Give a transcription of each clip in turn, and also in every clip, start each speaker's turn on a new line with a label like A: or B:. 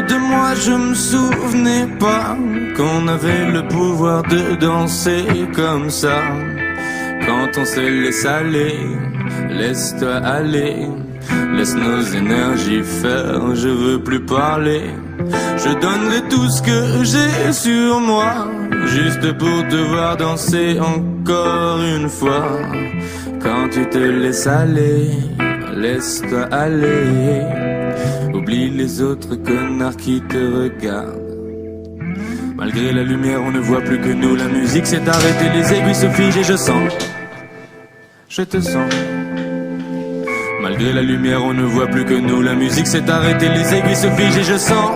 A: de moi, je me souvenais pas qu'on avait le pouvoir de danser comme ça. Quand on se laisse aller, laisse-toi aller, laisse nos énergies faire, je veux plus parler. Je donnerai tout ce que j'ai sur moi, juste pour te voir danser encore une fois. Quand tu te laisses aller, laisse-toi aller, oublie les autres connards qui te regardent. Malgré la lumière, on ne voit plus que nous. La musique s'est arrêtée, les aiguilles se figent et je sens, je te sens. Malgré la lumière, on ne voit plus que nous. La musique s'est arrêtée, les aiguilles se figent et je sens,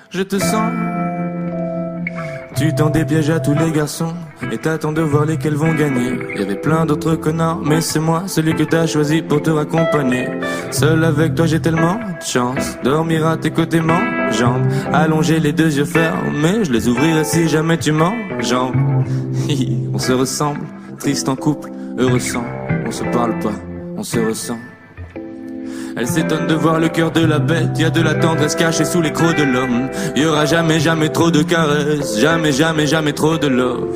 A: je te sens. Tu tends des pièges à tous les garçons et t'attends de voir lesquels vont gagner. Il y avait plein d'autres connards, mais c'est moi, celui que t'as choisi pour te raccompagner. Seul avec toi j'ai tellement de chance, dormir à tes côtés m'enjambe, allonger les deux yeux fermés, je les ouvrirai si jamais tu m'enjambes. On se ressemble, triste en couple, heureux sans, on se parle pas, on se ressent. Elle s'étonne de voir le cœur de la bête, y a de la tendresse cachée sous les crocs de l'homme. Y aura jamais, jamais trop de caresses, jamais, jamais, jamais trop de love.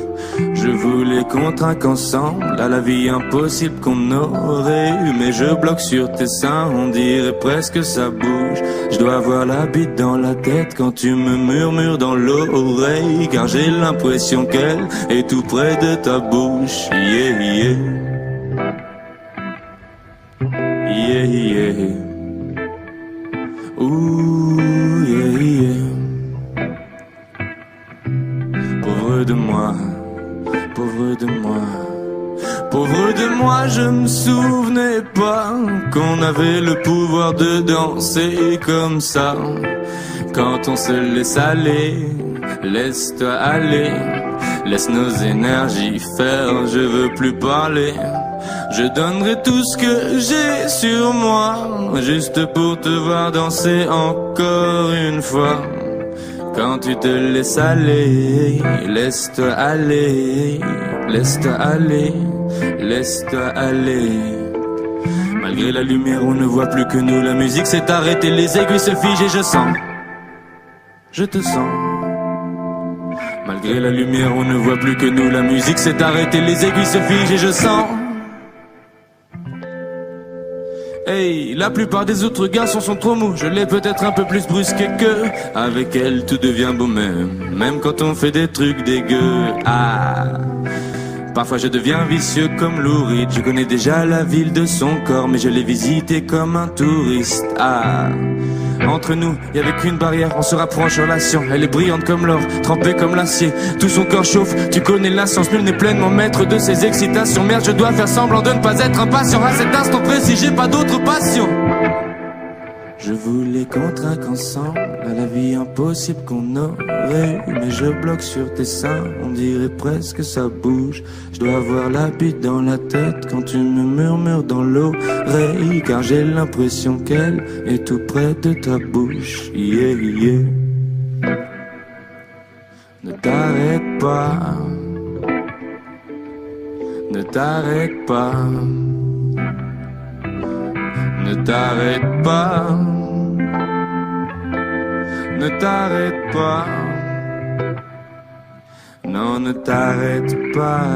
A: Je voulais qu'on trinque ensemble à la vie impossible qu'on aurait eu, mais je bloque sur tes seins, on dirait presque ça bouge. Je dois avoir la bite dans la tête quand tu me murmures dans l'oreille, car j'ai l'impression qu'elle est tout près de ta bouche. Yeah, yeah. Yeah, yeah. Ouh, yeah, yeah. Pauvre de moi, pauvre de moi. Pauvre de moi, je me souvenais pas qu'on avait le pouvoir de danser comme ça. Quand on se laisse aller, laisse-toi aller, laisse nos énergies faire, je veux plus parler. Je donnerai tout ce que j'ai sur moi, juste pour te voir danser encore une fois. Quand tu te laisses aller, laisse-toi aller, laisse-toi aller, laisse-toi aller. Malgré la lumière, on ne voit plus que nous. La musique s'est arrêtée, les aiguilles se figent et je sens, je te sens. Malgré la lumière, on ne voit plus que nous. La musique s'est arrêtée, les aiguilles se figent et je sens. Hey, la plupart des autres garçons sont trop mous. Je l'ai peut-être un peu plus brusqué qu'eux. Avec elle, tout devient beau même quand on fait des trucs dégueux. Ah, parfois je deviens vicieux comme Lou Reed. Je connais déjà la ville de son corps, mais je l'ai visité comme un touriste. Ah, entre nous, y avait qu'une barrière, on se rapproche relation. Elle est brillante comme l'or, trempée comme l'acier. Tout son corps chauffe, tu connais l'ascense. Nul n'est pleinement maître de ses excitations. Merde, je dois faire semblant de ne pas être impatient. À cet instant précis, j'ai pas d'autre passion. Je voulais qu'on trinque ensemble à la vie impossible qu'on aurait eu, mais je bloque sur tes seins, on dirait presque ça bouge. Je dois avoir la bite dans la tête quand tu me murmures dans l'oreille, car j'ai l'impression qu'elle est tout près de ta bouche. Yeah, yeah. Ne t'arrête pas, ne t'arrête pas, ne t'arrête pas, ne t'arrête pas, non, ne t'arrête pas.